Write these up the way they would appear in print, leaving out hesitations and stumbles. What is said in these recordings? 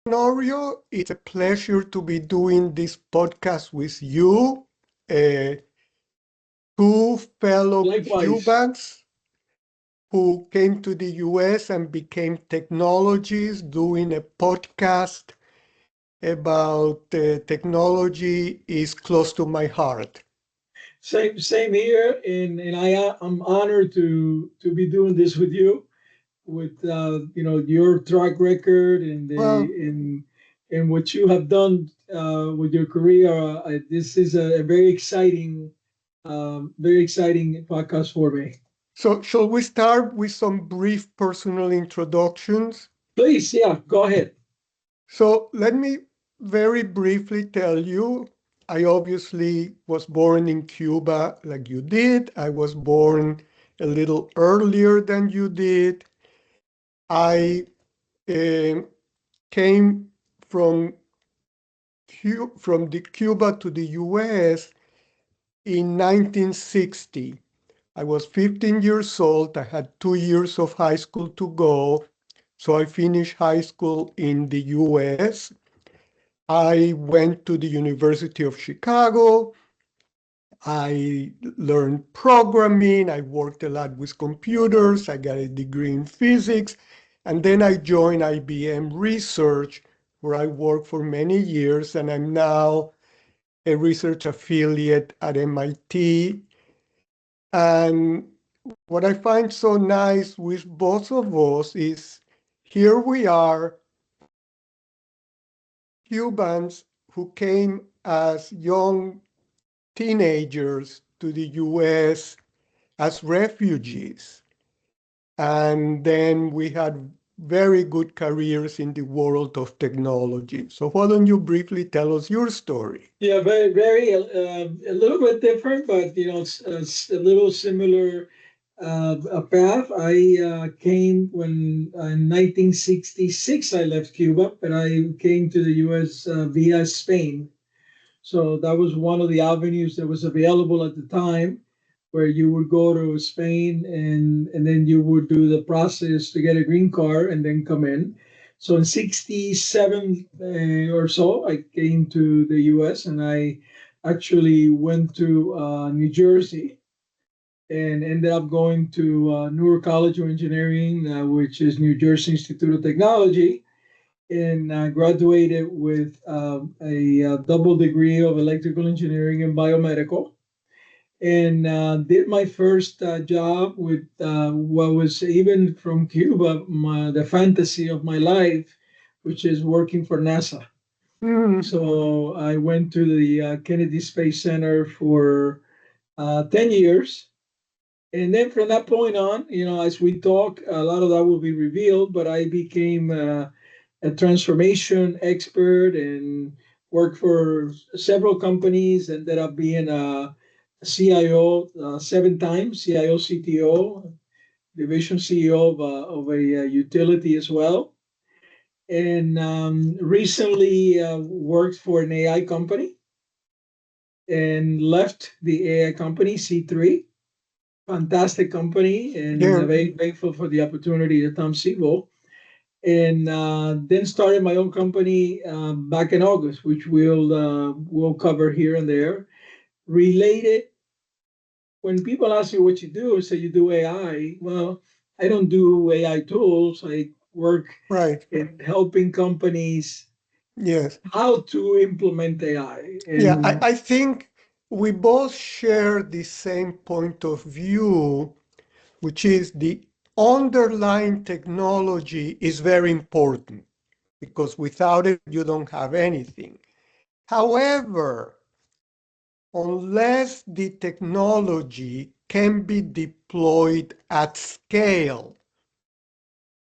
Honorio, it's a pleasure to be doing this podcast with you, uh, two fellow Likewise. Cubans who came to the US and became technologists doing a podcast about technology is close to my heart. Same here, and I'm honored to be doing this with you, with your track record and Well, what you have done with your career. This is a very exciting podcast for me. so shall we start with some brief personal introductions? Please, yeah, go ahead. So let me very briefly tell you, I obviously was born in Cuba like you did. I was born a little earlier than you did. I um came from from the Cuba to the US in 1960. I was 15 years old. I had 2 years of high school to go. So I finished high school in the US. I went to the University of Chicago. I learned programming. I worked a lot with computers. I got a degree in physics. And then I joined IBM Research, where I worked for many years. And I'm now a research affiliate at MIT. And what I find so nice with both of us is here we are, Cubans who came as young teenagers to the US as refugees. And then we had very good careers in the world of technology. So why don't you briefly tell us your story? Yeah, very a little bit different, but it's a little similar a path. I came when in 1966 I left Cuba, but I came to the U.S. Via Spain. So that was one of the avenues that was available at the time, where you would go to Spain and then you would do the process to get a green card and then come in. So in 67 or so, I came to the US and I actually went to New Jersey and ended up going to Newark College of Engineering, which is New Jersey Institute of Technology, and graduated with a double degree of electrical engineering and biomedical, and did my first job with what was, even from Cuba, the fantasy of my life, which is working for NASA. Mm, So I went to the Kennedy Space Center for 10 years. And then from that point on, as we talk, a lot of that will be revealed, but I became a transformation expert and worked for several companies. Ended up being a CIO 7 times, CIO, CTO, division CEO of a utility as well. And recently worked for an AI company and left the AI company, C3. Fantastic company, and yeah. very grateful for the opportunity to Tom Siebel, and then started my own company back in August, which we'll cover here and there. Related, when people ask me what you do, I say you do AI. Well, I don't do AI tools. I work Right. in helping companies Yes. how to implement AI. Yeah, And I think we both share the same point of view, which is the underlying technology is very important because without it, you don't have anything. However, unless the technology can be deployed at scale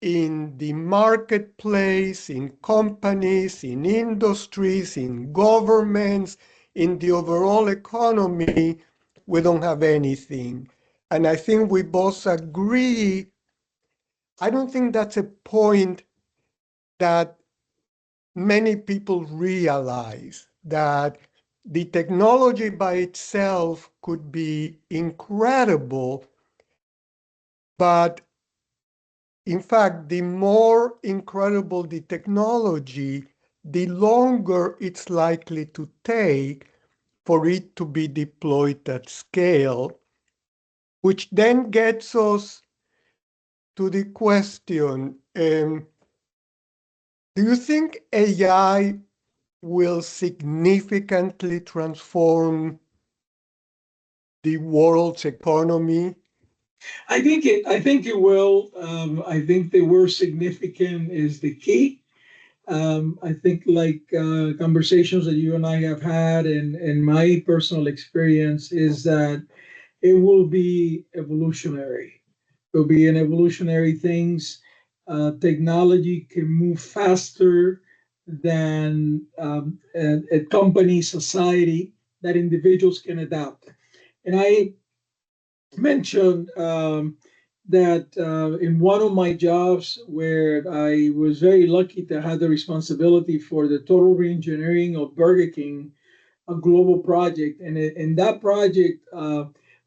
in the marketplace, in companies, in industries, in governments, in the overall economy, we don't have anything. And I think we both agree. I don't think that's a point that many people realize that the technology by itself could be incredible, but In fact, the more incredible the technology, the longer it's likely to take for it to be deployed at scale, which then gets us to the question, do you think AI will significantly transform the world's economy? I think it will. I think the word significant is the key. I think like conversations that you and I have had, and my personal experience is that it will be evolutionary. It will be an evolutionary things. Technology can move faster than a company, society, that individuals can adapt. And I mentioned that in one of my jobs where I was very lucky to have the responsibility for the total reengineering of Burger King, a global project, and in that project,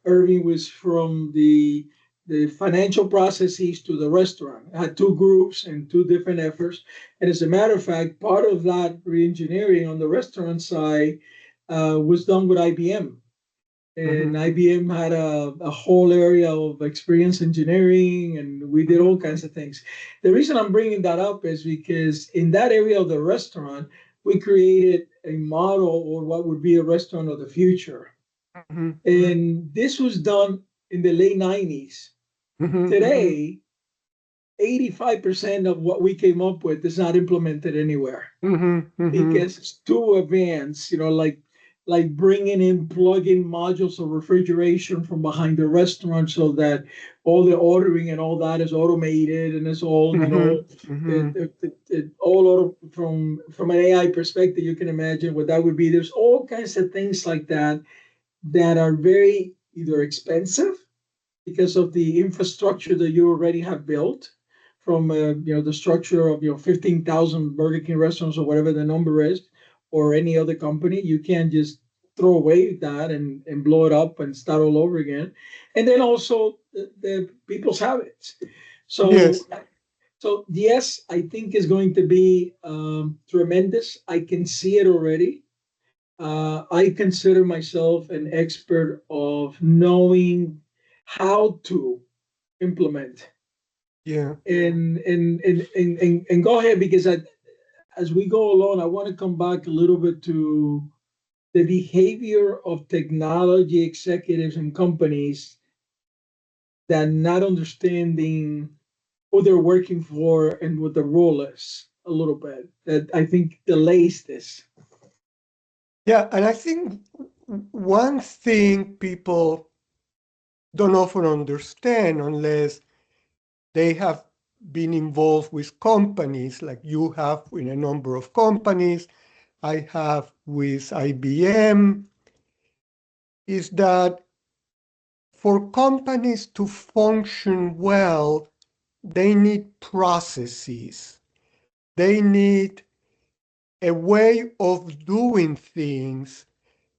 Irving was from the financial processes to the restaurant. I had two groups and two different efforts, and as a matter of fact, part of that reengineering on the restaurant side was done with IBM, and Mhm, IBM had a whole area of experience engineering, and we did mhm, all kinds of things. The reason I'm bringing that up is because in that area of the restaurant, we created a model or what would be a restaurant of the future. mhm, And this was done in the late 90s. mhm, mhm, Today, 85% of what we came up with is not implemented anywhere mhm, mhm, because it's too advanced, like bringing in plug-in modules of refrigeration from behind the restaurant so that all the ordering and all that is automated and it's all mhm, mhm. all from an AI perspective. You can imagine what that would be. There's all kinds of things like that that are very either expensive because of the infrastructure that you already have built from the structure of 15,000 Burger King restaurants or whatever the number is, or any other company. You can't just throw away that and blow it up and start all over again. And then also the people's habits. So Yes. so yes, I think is going to be tremendous. I can see it already. I consider myself an expert of knowing how to implement. Yeah. And go ahead because as we go along, I want to come back a little bit to the behavior of technology executives and companies that not understanding who they're working for and what the role is a little bit. That I think delays this. Yeah. And I think one thing people don't often understand unless they have been involved with companies like you have in a number of companies, I have with IBM, is that for companies to function well, they need processes. They need a way of doing things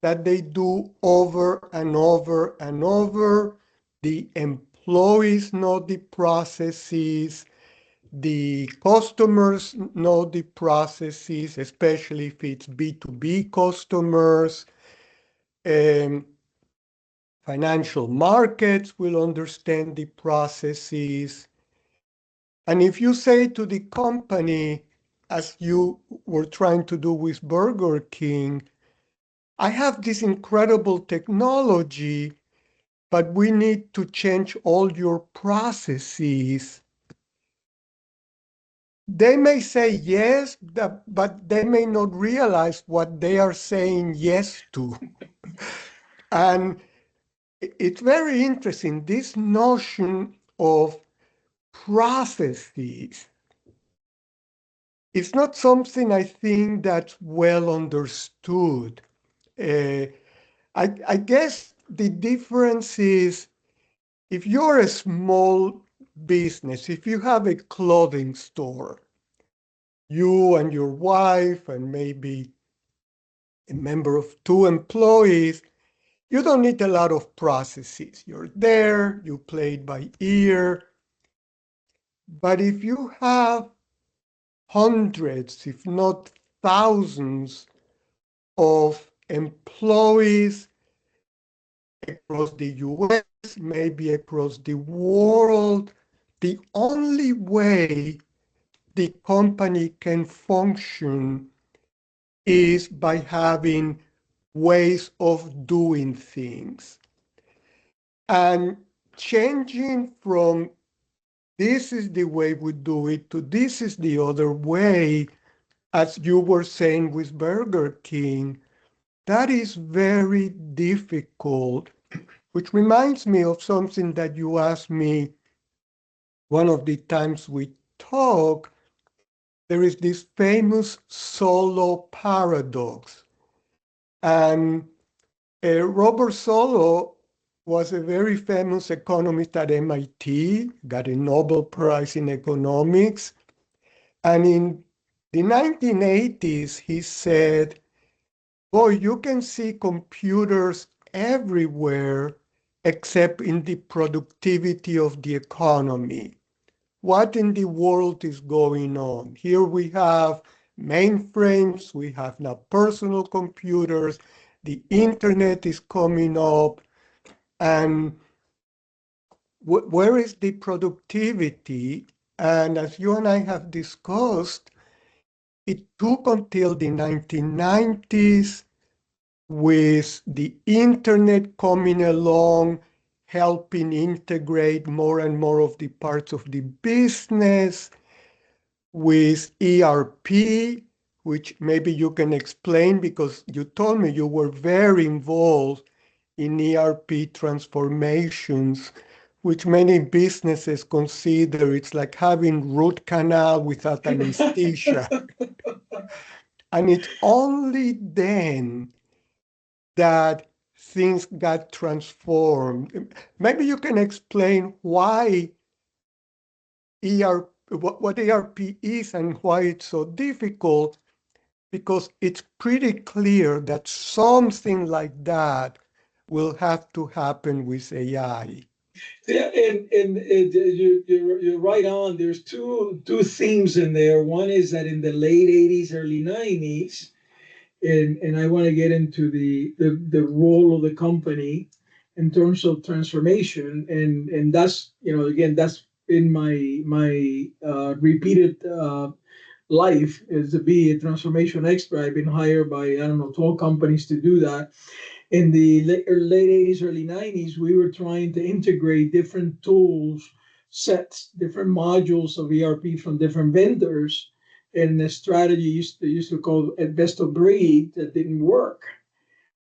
that they do over and over and over. The employees know the processes, the customers know the processes, especially if it's B2B customers. Um, Financial markets will understand the processes. And if you say to the company, as you were trying to do with Burger King, I have this incredible technology, but we need to change all your processes. They may say yes, but they may not realize what they are saying yes to. And it's very interesting, this notion of processes. It's not something I think that's well understood. Uh, I guess the difference is if you're a small business, if you have a clothing store, you and your wife and maybe a member of two employees, you don't need a lot of processes. You're there, you play it by ear. But if you have hundreds, if not thousands, of employees across the US, maybe across the world, the only way the company can function is by having ways of doing things. And changing from this is the way we do it to this is the other way, as you were saying with Burger King, that is very difficult, which reminds me of something that you asked me one of the times we talk. There is this famous Solow paradox. And Robert Solow was a very famous economist at MIT, got a Nobel Prize in economics. And in the 1980s, he said, boy, you can see computers everywhere except in the productivity of the economy. What in the world is going on? Here we have mainframes, we have now personal computers, the internet is coming up, and where is the productivity? And as you and I have discussed, it took until the 1990s with the internet coming along, helping integrate more and more of the parts of the business, with ERP, which maybe you can explain because you told me you were very involved in ERP transformations, which many businesses consider it's like having root canal without anesthesia. And it's only then that things got transformed. Maybe you can explain why what ERP is and why it's so difficult, because it's pretty clear that something like that will have to happen with AI. Yeah, and you're right on. There's two themes in there. One is that in the late '80s, early '90s, and I want to get into the role of the company in terms of transformation, and that's again that's been my repeated life is to be a transformation expert. I've been hired by I don't know 12 companies to do that. In the late '80s, early '90s, we were trying to integrate different tools, sets, different modules of ERP from different vendors. And the strategy used to call it best of breed that didn't work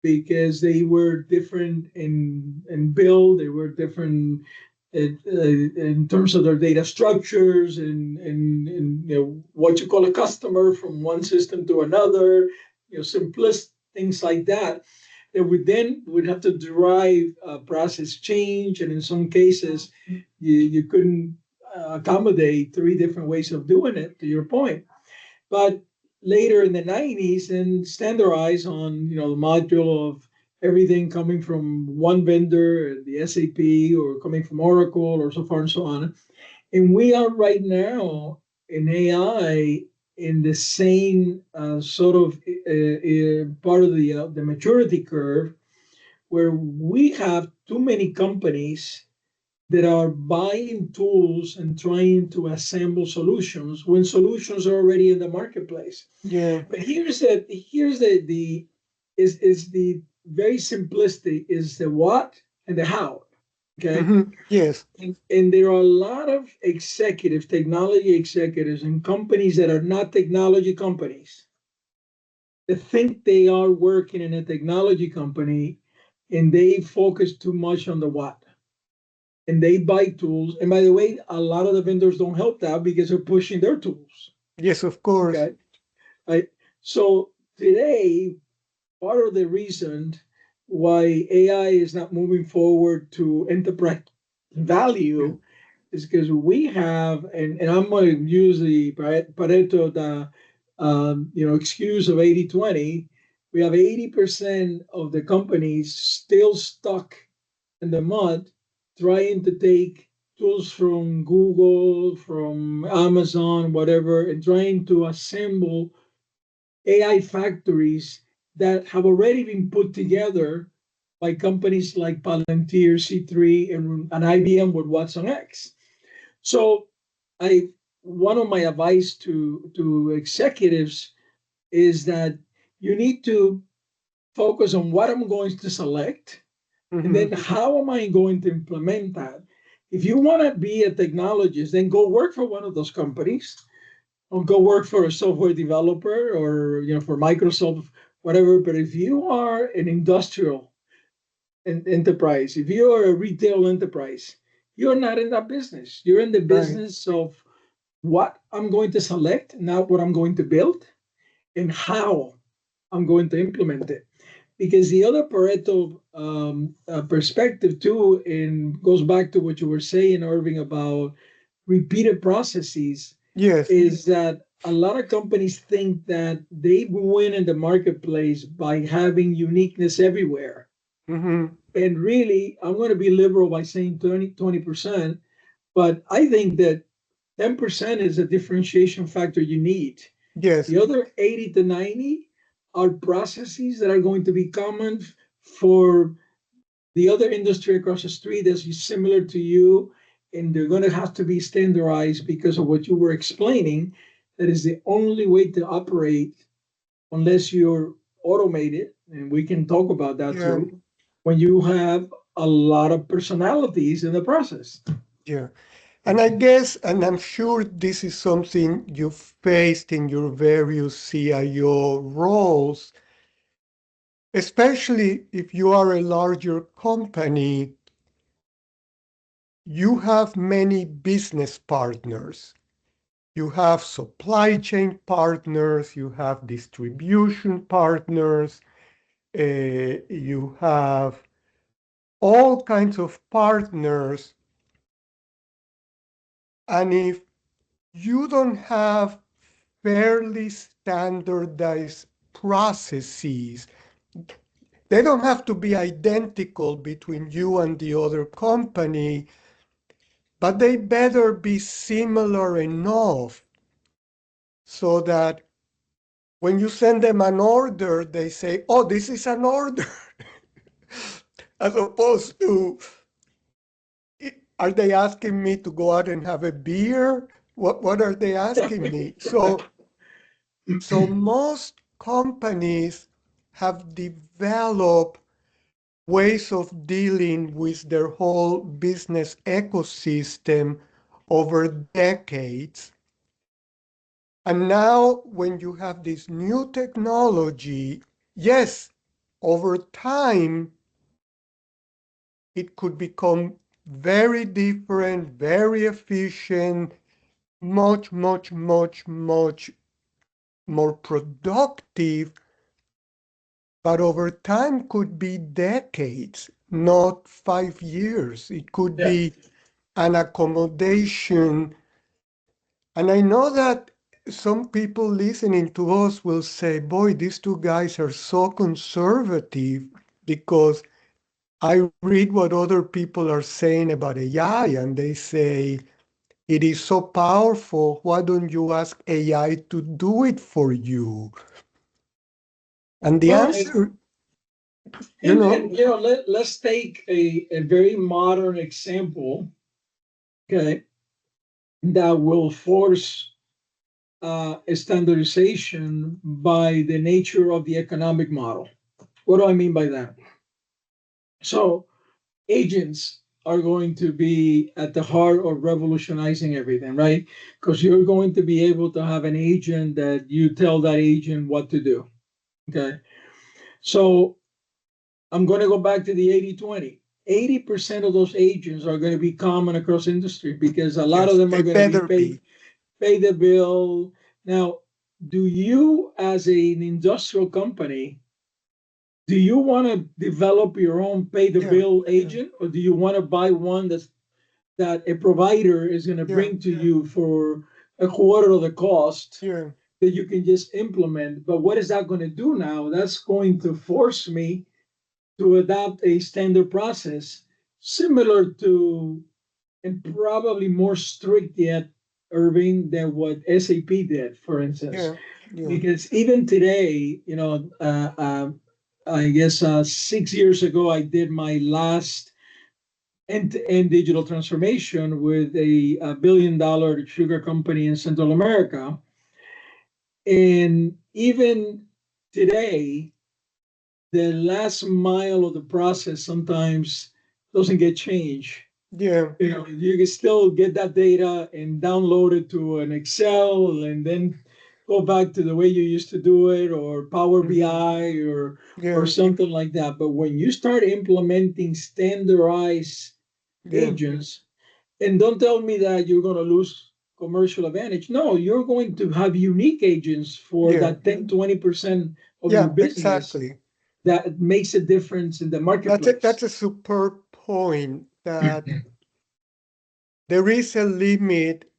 because they were different in build, they were different in terms of their data structures and what you call a customer from one system to another, simplest things like that that we then would have to derive process change, and in some cases, you couldn't accommodate three different ways of doing it. To your point, but later in the '90s, and standardize on the module of everything coming from one vendor, the SAP, or coming from Oracle, or so far and so on. And we are right now in AI in the same sort of part of the maturity curve where we have too many companies that are buying tools and trying to assemble solutions when solutions are already in the marketplace. Yeah. But here's the is the very simplistic is the what and the how. Okay. Yes. And there are a lot of executives, technology executives, and companies that are not technology companies that think they are working in a technology company and they focus too much on the what. And they buy tools. And by the way, a lot of the vendors don't help that because they're pushing their tools. Yes, of course. Okay. Right. So today, part of the reason why AI is not moving forward to enterprise Yeah. value is because we have, and I'm going to use the Pareto, the excuse of 80/20. We have 80% of the companies still stuck in the mud trying to take tools from Google, from Amazon, whatever, and trying to assemble AI factories that have already been put together by companies like Palantir, C3, and IBM with Watson X. So I one of my advice to executives is that you need to focus on what I'm going to select and then Mm-hmm. how am I going to implement that. If you want to be a technologist, then go work for one of those companies or go work for a software developer or for Microsoft, whatever. But if you are an industrial enterprise, if you are a retail enterprise, you're not in that business. You're in the Right. business of what I'm going to select, not what I'm going to build, and how I'm going to implement it. Because the other Pareto perspective too, and goes back to what you were saying, Irving, about repeated processes, Yes. is that a lot of companies think that they win in the marketplace by having uniqueness everywhere. Mm-hmm. And really, I'm going to be liberal by saying 20%, but I think that 10% is a differentiation factor you need. Yes. The other 80 to 90 are processes that are going to be common for the other industry across the street that's similar to you, and they're going to have to be standardized because of what you were explaining. That is the only way to operate unless you're automated, and we can talk about that Yeah. too, when you have a lot of personalities in the process. Yeah. And I guess, and I'm sure this is something you've faced in your various CIO roles, especially if you are a larger company, you have many business partners. You have supply chain partners, you have distribution partners, you have all kinds of partners. And if you don't have fairly standardized processes, they don't have to be identical between you and the other company, but they better be similar enough so that when you send them an order, they say, oh, this is an order, as opposed to, are they asking me to go out and have a beer? What are they asking me? So most companies have developed ways of dealing with their whole business ecosystem over decades. And now, when you have this new technology, yes, over time, it could become very different, very efficient, much, much, much, much more productive. But over time could be decades, not 5 years. It could Yeah. be an accommodation. And I know that some people listening to us will say, boy, these two guys are so conservative because I read what other people are saying about AI and they say, it is so powerful. Why don't you ask AI to do it for you? And the Well, answer, you and know, let's take a very modern example, okay, that will force a standardization by the nature of the economic model. What do I mean by that? So, agents are going to be at the heart of revolutionizing everything, right? Because you're going to be able to have an agent that you tell that agent what to do, okay? So, I'm going to go back to the 80/20. 80% of those agents are going to be common across industry because a lot of yes, them they are going to be better be. pay the bill. Now, do you, as an industrial company, do you want to develop your own pay the Yeah, bill yeah, agent, or do you want to buy one that a provider is going to yeah, bring to you for a quarter of the cost yeah. that you can just implement? But what is that going to do now? That's going to force me to adopt a standard process similar to and probably more strict yet, Irving, than what SAP did, for instance. Yeah, yeah, Because even today, I guess 6 years ago, I did my last end-to-end digital transformation with a billion-dollar sugar company in Central America. And even today, the last mile of the process sometimes doesn't get changed. yeah. You can still get that data and download it to an Excel and then go back to the way you used to do it, or Power Hmm. BI, or Yeah, something like that. But when you start implementing standardized yeah, agents, and don't tell me that you're going to lose commercial advantage. No, you're going to have unique agents for yeah, that 10-20% of your yeah. business Exactly. that makes a difference in the That's marketplace. a superb point that there is a limit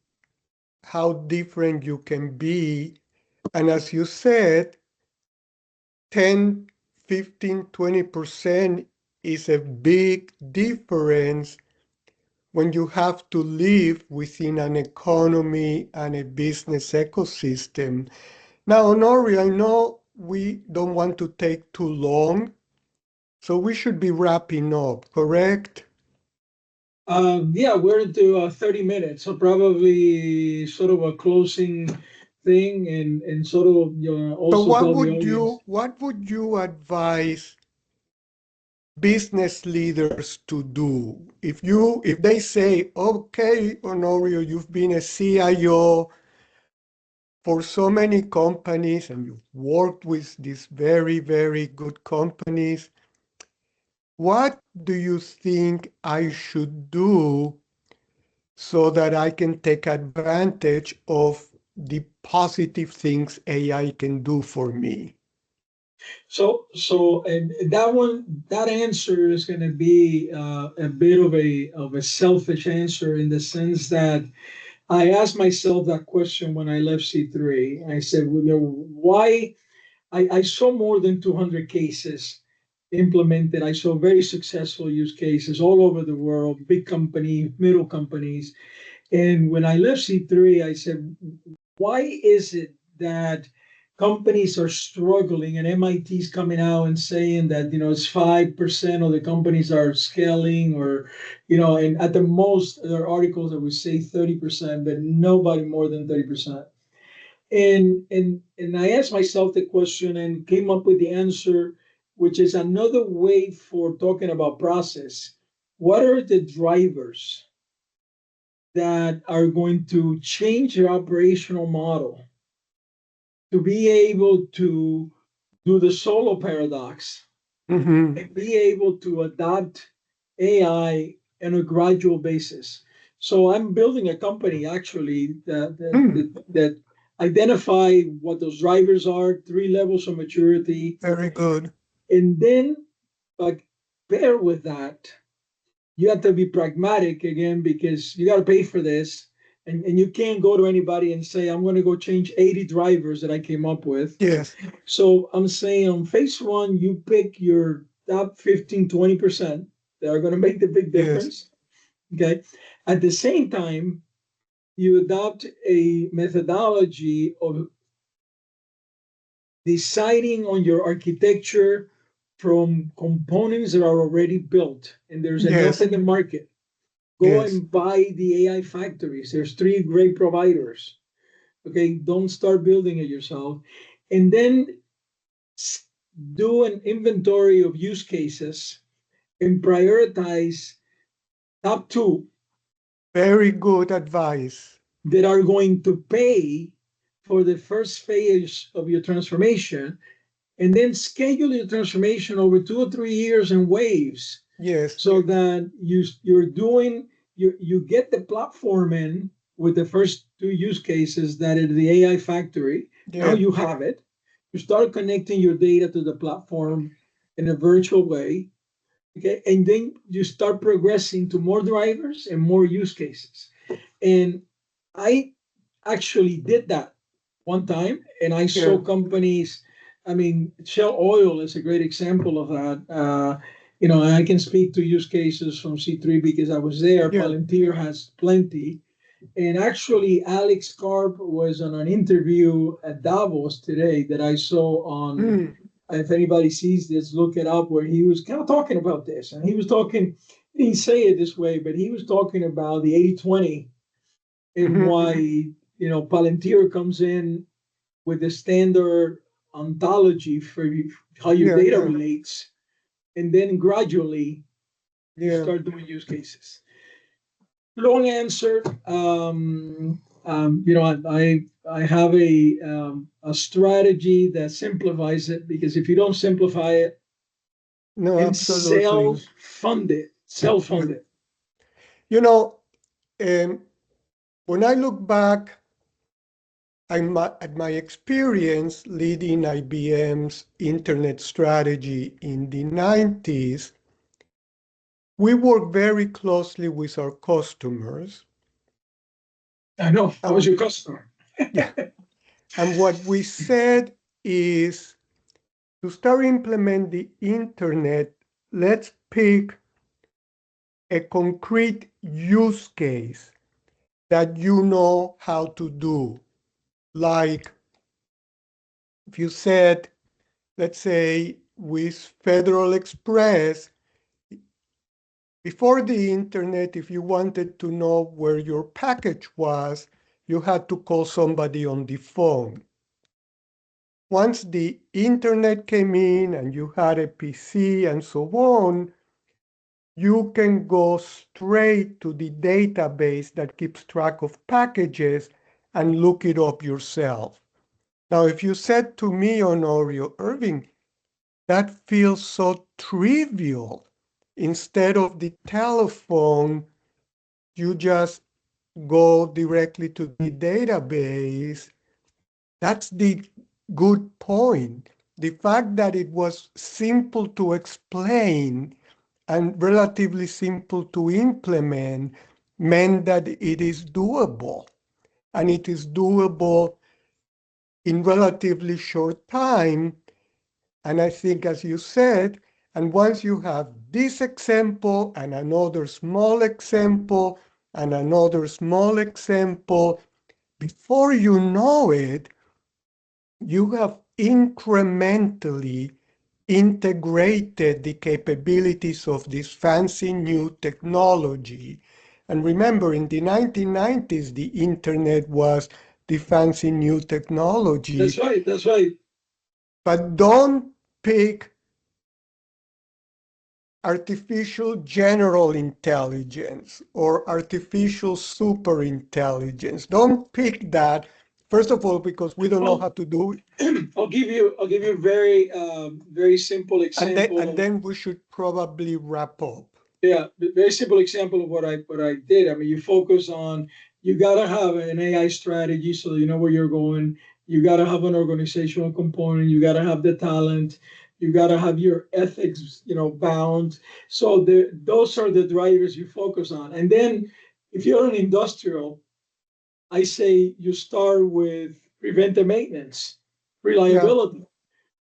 how different you can be. And as you said, 10, 15, 20% is a big difference when you have to live within an economy and a business ecosystem. Now, Honorio, I know we don't want to take too long, so we should be wrapping up, correct? Yeah, we're into 30 minutes, so probably sort of a closing thing, and sort of So also tell the audience. what would you advise business leaders to do? If they say, okay, Honorio, you've been a CIO for so many companies and you've worked with these very, very good companies, what do you think I should do so that I can take advantage of the positive things AI can do for me? And that one, that answer is going to be a bit of a selfish answer, in the sense that I asked myself that question when I left C3. I said, well, why? I saw more than 200 cases implemented. I saw very successful use cases all over the world, big company, middle companies. And when I left C3, I said, why is it that companies are struggling, and MIT's coming out and saying that, it's 5% of the companies are scaling, or, and at the most, there are articles that would say 30%, but nobody more than 30%. And I asked myself the question and came up with the answer, which is another way for talking about process. What are the drivers that are going to change your operational model to be able to do the Solow Paradox Hmm. and be able to adopt AI on a gradual basis? So I'm building a company, actually, that identify what those drivers are, three levels of maturity, Very good. and then, like, pair with that, you have to be pragmatic again, because you got to pay for this. And you can't go to anybody and say, I'm going to go change 80 drivers that I came up with. Yes, So I'm saying, on phase one, you pick your top 15, 20% that are going to make the big yes, difference. Okay. At the same time, you adopt a methodology of deciding on your architecture from components that are already built, and there's enough yes, in the market. Go yes, and buy the AI factories. There's three great providers. Okay, don't start building it yourself. And then do an inventory of use cases and prioritize top two very good advice. that are going to pay for the first phase of your transformation, and then schedule your transformation over 2 or 3 years in waves, Yes, so that you get the platform in with the first two use cases, that is the AI factory. Now yeah, you have it. You start connecting your data to the platform in a virtual way. Okay. And then you start progressing to more drivers and more use cases. And I actually did that one time, and I saw yeah, companies. I mean, Shell Oil is a great example of that. I can speak to use cases from C3 because I was there. Yeah. Palantir has plenty. And actually, Alex Karp was on an interview at Davos today that I saw on, Mm, if anybody sees this, look it up, where he was kind of talking about this. And he was talking, he didn't say it this way, but he was talking about the 80/20 and mhm. why, Palantir comes in with the standard ontology for how your Yeah, data yeah, relates. And then gradually you yeah. start doing use cases. Long answer. I have a strategy that simplifies it, because if you don't simplify it No, and absolutely. self fund Yeah. it. You know, um, when I look back at my experience leading IBM's internet strategy in the 90s, we worked very closely with our customers. I know I was And, your customer. yeah, and what we said is to start implement the internet, let's pick a concrete use case that you know how to do. Like if you said, let's say with Federal Express, before the internet, if you wanted to know where your package was, you had to call somebody on the phone. Once the internet came in and you had a PC and so on, you can go straight to the database that keeps track of packages and look it up yourself. Now, if you said to me, Honorio, Irving, that feels so trivial. Instead of the telephone, you just go directly to the database. That's the good point. The fact that it was simple to explain and relatively simple to implement meant that it is doable. And it is doable in relatively short time. And I think, as you said, and once you have this example and another small example and another small example, before you know it, you have incrementally integrated the capabilities of this fancy new technology. And remember, in the 1990s, the internet was the fancy new That's technology. right. That's right. But don't pick artificial general intelligence or artificial super intelligence. Don't pick that, first of all, because we don't know Well, how to do it. I'll give you a very very simple And example. then we should probably wrap up. Yeah, very simple example of what I did. I mean, you focus on, you gotta have an AI strategy so you know where you're going. You gotta have an organizational component. You gotta have the talent. You gotta have your ethics, bound. So those are the drivers you focus on. And then if you're an industrial, I say you start with preventive maintenance, Yeah, reliability.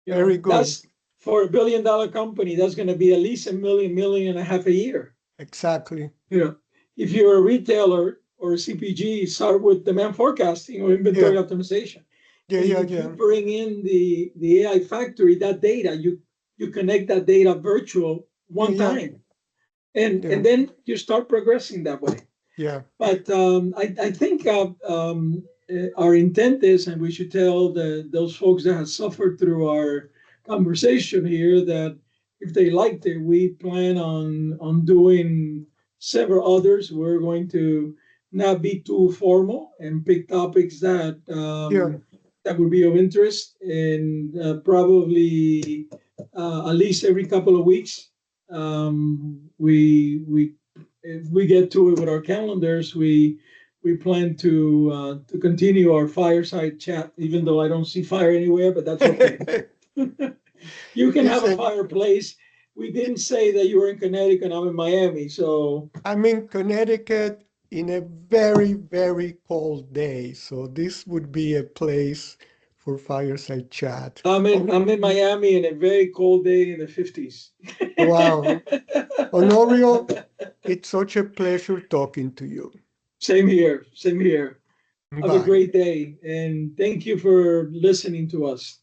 very good. That's for $1 billion company. That's going to be at least a million and a half a year. Exactly. You know, if you're a retailer or a CPG, start with demand forecasting or Yeah, inventory optimization. yeah, And yeah, if you yeah, bring in the AI factory, that data, you connect that data virtual yeah, one yeah, time, and yeah, then you start progressing that way. yeah, But I think our intent is, and we should tell those folks that have suffered through our conversation here, that if they liked it, we plan on doing several others. We're going to not be too formal and pick topics yeah, that would be of interest, and probably at least every couple of weeks. We if we get to it with our calendars, we plan to continue our fireside chat, even though I don't see fire anywhere, but that's okay. yeah. You can have a Listen, fireplace. We didn't say that you were in Connecticut. I'm in Miami, so I'm in Connecticut in a very, very cold day, so this would be a place for Fireside Chat. I'm in Miami in a very cold day in the 50s. Wow. Honorio, it's such a pleasure talking to you. Same here. Same here. Have a Bye. great day and thank you for listening to us.